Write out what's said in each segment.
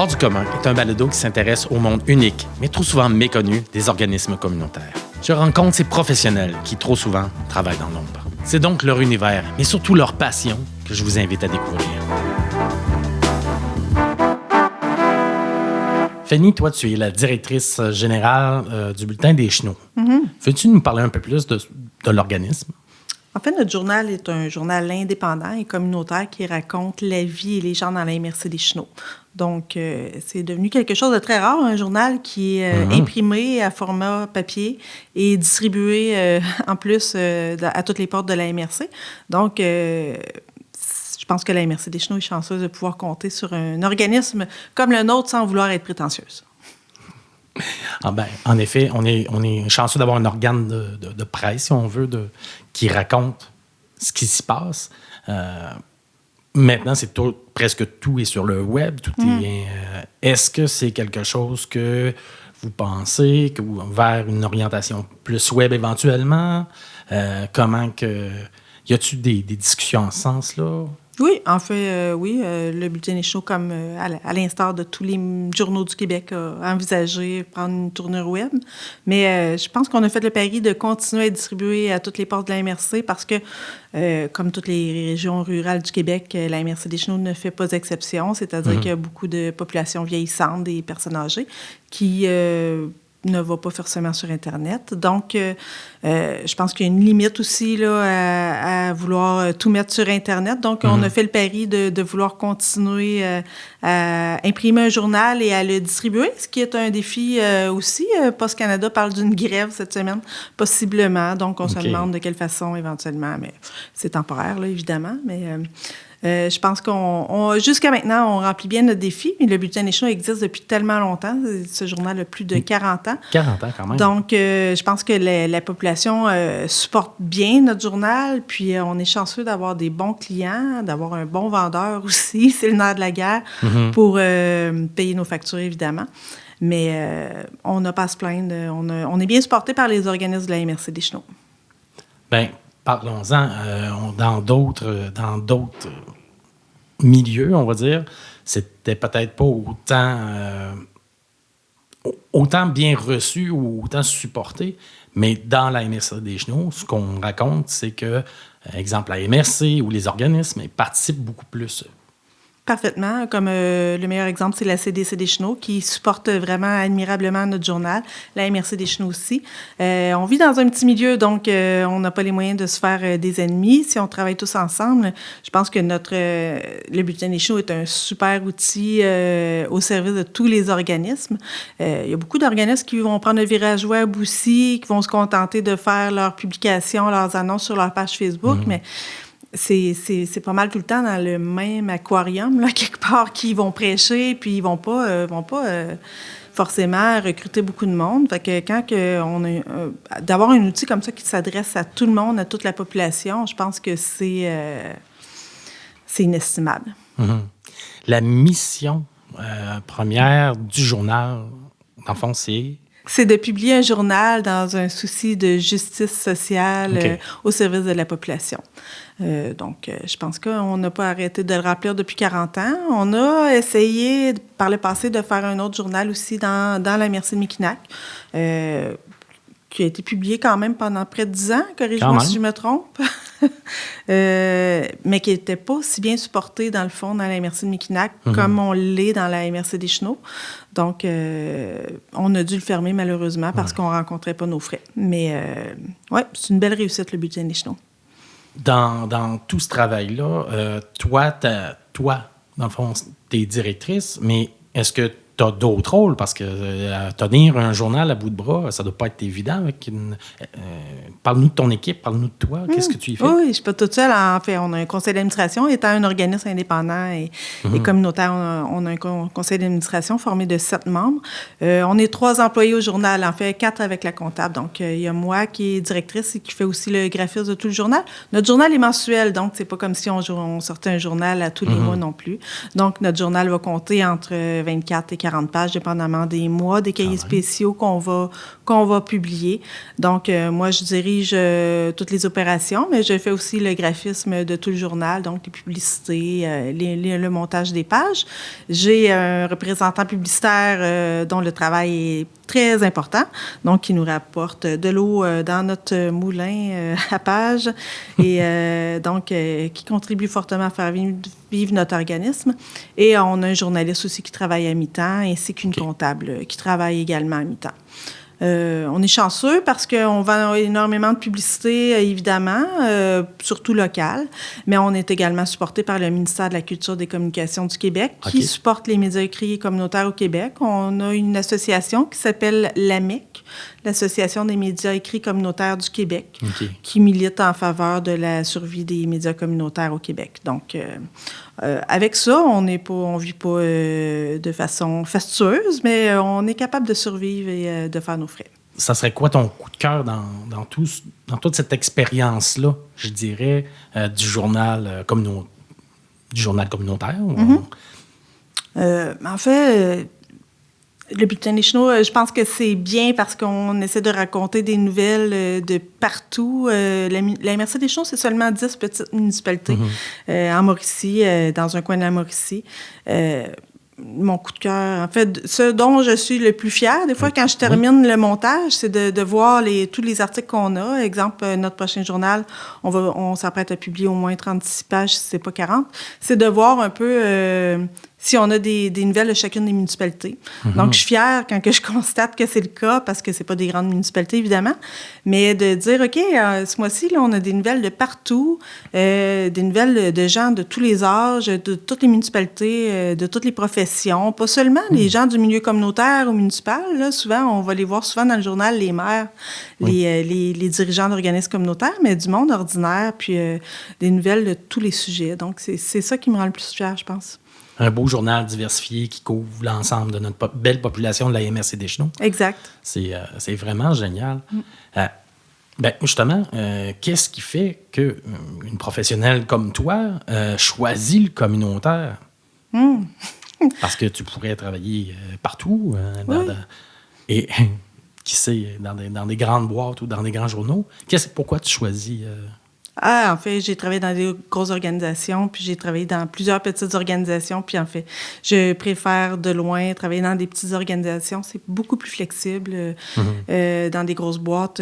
Hors du commun est un balado qui s'intéresse au monde unique, mais trop souvent méconnu, des organismes communautaires. Je rencontre ces professionnels qui, trop souvent, travaillent dans l'ombre. C'est donc leur univers, mais surtout leur passion, que je vous invite à découvrir. Fanny, toi, tu es la directrice générale du Bulletin des Chenaux. Veux-tu nous parler un peu plus de l'organisme? En fait, notre journal est un journal indépendant et communautaire qui raconte la vie et les gens dans la MRC des Chenaux. Donc, c'est devenu quelque chose de très rare, un journal qui est imprimé à format papier et distribué en plus à toutes les portes de la MRC. Donc, je pense que la MRC des Chenaux est chanceuse de pouvoir compter sur un organisme comme le nôtre sans vouloir être prétentieuse. Ah ben, en effet, on est chanceux d'avoir un organe de presse, si on veut, qui raconte ce qui s'y passe. Maintenant, presque tout est sur le web. Est-ce que c'est quelque chose que vous pensez vers une orientation plus web éventuellement? Y a-t-il des discussions en ce sens-là? Oui, en fait, oui. Le Bulletin des Chenaux, comme à l'instar de tous les journaux du Québec, a envisagé prendre une tournure web. Mais je pense qu'on a fait le pari de continuer à distribuer à toutes les portes de la MRC parce que, comme toutes les régions rurales du Québec, la MRC des Chenaux ne fait pas exception. C'est-à-dire qu'il y a beaucoup de populations vieillissantes, des personnes âgées, qui ne va pas forcément sur Internet. Donc, je pense qu'il y a une limite aussi là, à vouloir tout mettre sur Internet. Donc, on a fait le pari de vouloir continuer à imprimer un journal et à le distribuer, ce qui est un défi aussi. Post Canada parle d'une grève cette semaine, possiblement. Donc, on se demande de quelle façon éventuellement. Mais c'est temporaire, là, évidemment. Mais je pense jusqu'à maintenant, on remplit bien notre défi. Mais le Bulletin des Chenaux existe depuis tellement longtemps. Ce journal a plus de 40 ans. 40 ans, quand même. Donc, je pense que la population supporte bien notre journal. Puis, on est chanceux d'avoir des bons clients, d'avoir un bon vendeur aussi. C'est le nerf de la guerre pour payer nos factures, évidemment. Mais on n'a pas à se plaindre. On est bien supporté par les organismes de la MRC des Chenaux. Bien, parlons-en. Dans d'autres milieux, on va dire, c'était peut-être pas autant bien reçu ou autant supporté, mais dans la MRC des Chenaux, ce qu'on raconte, c'est que, exemple, la MRC ou les organismes participent beaucoup plus. Parfaitement. Comme le meilleur exemple, c'est la CDC des Chenaux qui supporte vraiment admirablement notre journal. La MRC des Chenaux aussi. On vit dans un petit milieu, donc on n'a pas les moyens de se faire des ennemis. Si on travaille tous ensemble, je pense que le Bulletin des Chenaux est un super outil au service de tous les organismes. Il y a beaucoup d'organismes qui vont prendre le virage web aussi, qui vont se contenter de faire leurs publications, leurs annonces sur leur page Facebook, mais c'est pas mal tout le temps dans le même aquarium, là, quelque part, qui vont prêcher, puis ils vont pas forcément recruter beaucoup de monde. Fait que quand d'avoir un outil comme ça qui s'adresse à tout le monde, à toute la population, je pense que c'est inestimable. La mission première du journal, dans le fond, c'est de publier un journal dans un souci de justice sociale au service de la population. Donc, je pense qu'on n'a pas arrêté de le remplir depuis 40 ans. On a essayé, par le passé, de faire un autre journal aussi dans la MRC de Mikinak, qui a été publié quand même pendant près de 10 ans, corrige-moi si je me trompe, mais qui n'était pas si bien supporté, dans le fond, dans la MRC de Mikinak, comme on l'est dans la MRC des Chenaux. Donc, on a dû le fermer, malheureusement, parce qu'on ne rencontrait pas nos frais. Mais, c'est une belle réussite, le Bulletin des Chenaux. Dans tout ce travail-là, toi, dans le fond, tu es directrice, mais est-ce que tu as d'autres rôles? Parce que tenir un journal à bout de bras, ça ne doit pas être évident. Parle-nous de ton équipe, parle-nous de toi. Qu'est-ce que tu y fais? Oui, je ne suis pas toute seule. En fait, on a un conseil d'administration. Étant un organisme indépendant et communautaire, on a un conseil d'administration formé de 7 membres. On est 3 employés au journal, en fait 4 avec la comptable. Donc, il y a moi qui est directrice et qui fait aussi le graphisme de tout le journal. Notre journal est mensuel, donc c'est pas comme si on sortait un journal à tous les mois non plus. Donc, notre journal va compter entre 24 et 40 pages, dépendamment des mois, des cahiers spéciaux qu'on va qu'on va publier. Donc, moi, je dirige toutes les opérations, mais je fais aussi le graphisme de tout le journal, donc les publicités, le montage des pages. J'ai un représentant publicitaire dont le travail est très important, donc qui nous rapporte de l'eau dans notre moulin à pages et donc qui contribue fortement à faire vivre notre organisme. Et on a un journaliste aussi qui travaille à mi-temps, ainsi qu'une comptable qui travaille également à mi-temps. On est chanceux parce qu'on vend énormément de publicité, évidemment, surtout locale, mais on est également supporté par le ministère de la Culture et des Communications du Québec, qui supporte les médias écrits et communautaires au Québec. On a une association qui s'appelle l'AMEC, l'Association des médias écrits communautaires du Québec, qui milite en faveur de la survie des médias communautaires au Québec. Donc, avec ça, on vit pas de façon fastueuse, mais on est capable de survivre et de faire nos frais. Ça serait quoi ton coup de cœur dans toute cette expérience-là, je dirais, du journal communautaire? En fait, le Bulletin des Chenaux, je pense que c'est bien parce qu'on essaie de raconter des nouvelles de partout. La MRC des Chenaux, c'est seulement 10 petites municipalités en Mauricie, dans un coin de la Mauricie. Mon coup de cœur, en fait, ce dont je suis le plus fière, des fois, quand je termine le montage, c'est de voir tous les articles qu'on a. Exemple, notre prochain journal, on s'apprête à publier au moins 36 pages, si c'est pas 40. C'est de voir un peu si on a des nouvelles de chacune des municipalités. Donc, je suis fière quand je constate que c'est le cas, parce que c'est pas des grandes municipalités, évidemment, mais de dire, OK, ce mois-ci, là, on a des nouvelles de partout, des nouvelles de gens de tous les âges, de toutes les municipalités, de toutes les professions, pas seulement les gens du milieu communautaire ou municipal. Là, souvent, on va les voir souvent dans le journal, les maires, les dirigeants d'organismes communautaires, mais du monde ordinaire, puis des nouvelles de tous les sujets. Donc, c'est ça qui me rend le plus fière, je pense. Un beau journal diversifié qui couvre l'ensemble de notre belle population de la MRC des Chenaux. Exact. C'est vraiment génial. Justement, qu'est-ce qui fait qu'une professionnelle comme toi choisit le communautaire? Parce que tu pourrais travailler partout, et qui sait, dans des grandes boîtes ou dans des grands journaux. Pourquoi tu choisis... En fait, j'ai travaillé dans des grosses organisations, puis j'ai travaillé dans plusieurs petites organisations, puis en fait, je préfère de loin travailler dans des petites organisations. C'est beaucoup plus flexible. Dans des grosses boîtes,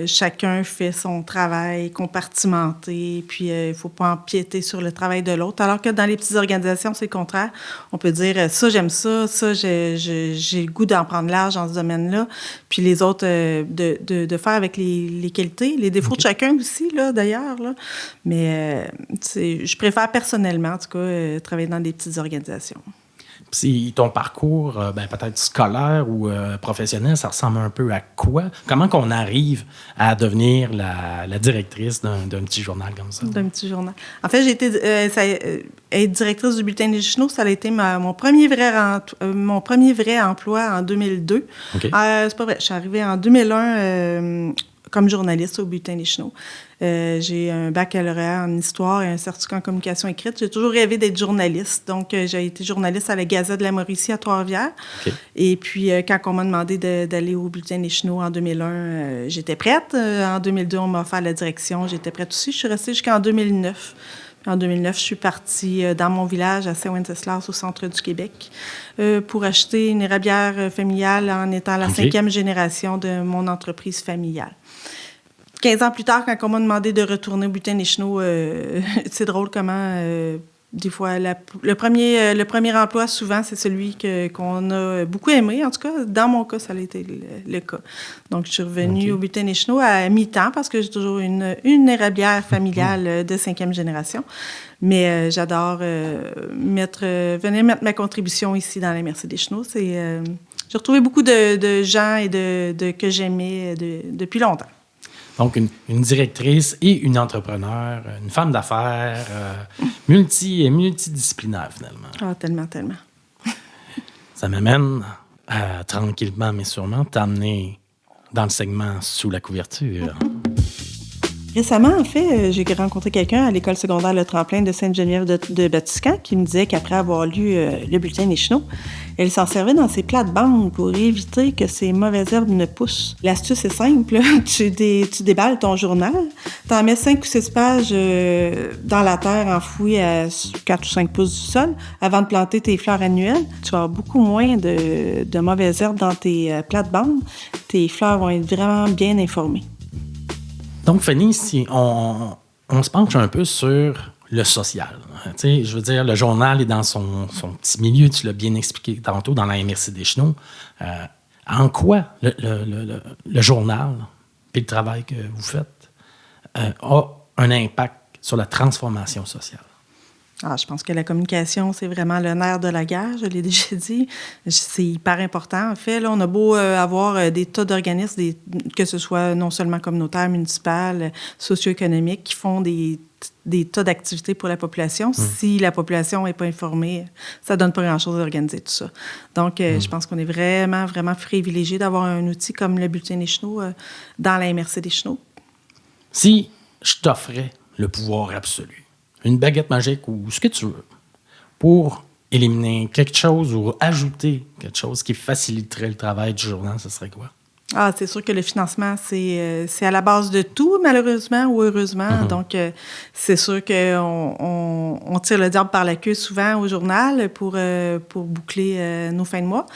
chacun fait son travail compartimenté, puis il ne faut pas empiéter sur le travail de l'autre. Alors que dans les petites organisations, c'est le contraire. On peut dire, ça, j'aime ça, j'ai le goût d'en prendre large dans ce domaine-là, puis les autres, de faire avec les qualités, les défauts de chacun aussi, là, d'ailleurs. Là. Mais je préfère personnellement, en tout cas, travailler dans des petites organisations. Si ton parcours, peut-être scolaire ou professionnel, ça ressemble un peu à quoi? Comment qu'on arrive à devenir la directrice d'un petit journal comme ça? D'un petit journal. En fait, j'ai été être directrice du Bulletin des Chenaux, ça a été mon premier vrai emploi en 2002. C'est pas vrai, je suis arrivée en 2001 comme journaliste au Bulletin des Chenaux. J'ai un baccalauréat en histoire et un certificat en communication écrite. J'ai toujours rêvé d'être journaliste. Donc, j'ai été journaliste à la Gazette de la Mauricie à Trois-Rivières. Et puis, quand on m'a demandé d'aller au Bulletin des Chenaux en 2001, j'étais prête. En 2002, on m'a offert la direction. J'étais prête aussi. Je suis restée jusqu'en 2009. Puis en 2009, je suis partie dans mon village à Saint-Wenceslas, au centre du Québec, pour acheter une érablière familiale en étant la 5e génération de mon entreprise familiale. 15 ans plus tard, quand on m'a demandé de retourner au Bulletin des Chenaux, c'est drôle comment, des fois, le premier emploi, souvent, c'est celui qu'on a beaucoup aimé. En tout cas, dans mon cas, ça a été le cas. Donc, je suis revenue au Bulletin des Chenaux à mi-temps parce que j'ai toujours une érablière familiale de 5e génération. Mais j'adore venir mettre ma contribution ici dans la MRC des Chenaux. J'ai retrouvé beaucoup de gens et que j'aimais depuis longtemps. Donc, une directrice et une entrepreneure, une femme d'affaires, multidisciplinaire, finalement. Ah, tellement, tellement. Ça m'amène à, tranquillement mais sûrement, t'amener dans le segment Sous la couverture. Récemment, en fait, j'ai rencontré quelqu'un à l'école secondaire Le Tremplin de Sainte-Geneviève de Batiscan qui me disait qu'après avoir lu le bulletin des chenaux, elle s'en servait dans ses plates-bandes pour éviter que ces mauvaises herbes ne poussent. L'astuce est simple. Tu déballes ton journal, tu en mets 5 ou 6 pages dans la terre enfouie à 4 ou 5 pouces du sol avant de planter tes fleurs annuelles. Tu vas avoir beaucoup moins de mauvaises herbes dans tes plates-bandes. Tes fleurs vont être vraiment bien informées. Donc, Fanny, si on se penche un peu sur le social. Tu sais, je veux dire, le journal est dans son petit milieu, tu l'as bien expliqué tantôt, dans la MRC des Chenaux. En quoi le journal et le travail que vous faites a un impact sur la transformation sociale? Je pense que la communication, c'est vraiment le nerf de la guerre, je l'ai déjà dit. C'est hyper important. En fait, là, on a beau avoir des tas d'organismes, que ce soit non seulement communautaires, municipales, socio-économiques, qui font des tas d'activités pour la population. Si la population n'est pas informée, ça ne donne pas grand-chose d'organiser tout ça. Donc, je pense qu'on est vraiment, vraiment privilégié d'avoir un outil comme le Bulletin des Chenaux dans la MRC des Chenaux. Si je t'offrais le pouvoir absolu, une baguette magique ou ce que tu veux, pour éliminer quelque chose ou ajouter quelque chose qui faciliterait le travail du journal, ce serait quoi? C'est sûr que le financement, c'est à la base de tout, malheureusement ou heureusement. Donc, c'est sûr qu'on tire le diable par la queue souvent au journal pour boucler nos fins de mois.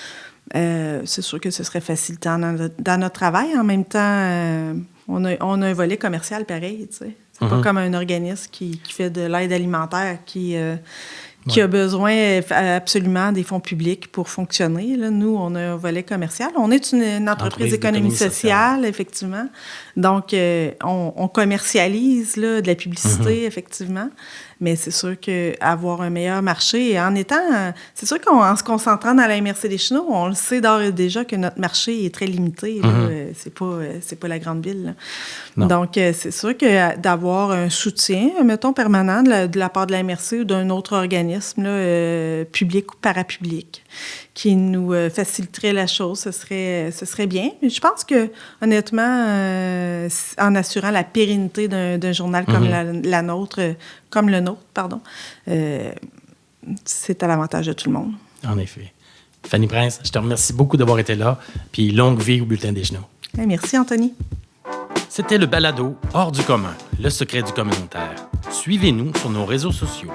C'est sûr que ce serait facilitant dans notre travail. En même temps, on a un volet commercial pareil, tu sais. C'est pas comme un organisme qui fait de l'aide alimentaire qui a besoin absolument des fonds publics pour fonctionner. Là, nous, on a un volet commercial. On est une entreprise d'économie sociale, effectivement. Donc, on commercialise là, de la publicité, effectivement. Mais c'est sûr qu'avoir un meilleur marché, c'est sûr qu'en se concentrant dans la MRC des Chenaux, on le sait d'ores et déjà que notre marché est très limité. C'est pas la grande ville. Donc, c'est sûr que d'avoir un soutien, mettons, permanent de la part de la MRC ou d'un autre organisme, là, public ou parapublic, qui nous faciliterait la chose, ce serait bien. Mais je pense que, honnêtement, en assurant la pérennité d'un journal comme le nôtre, c'est à l'avantage de tout le monde. En effet. Fanny Prince, je te remercie beaucoup d'avoir été là, puis longue vie au Bulletin des Chenaux. Merci, Anthony. C'était le balado Hors du commun, le secret du communautaire. Suivez-nous sur nos réseaux sociaux.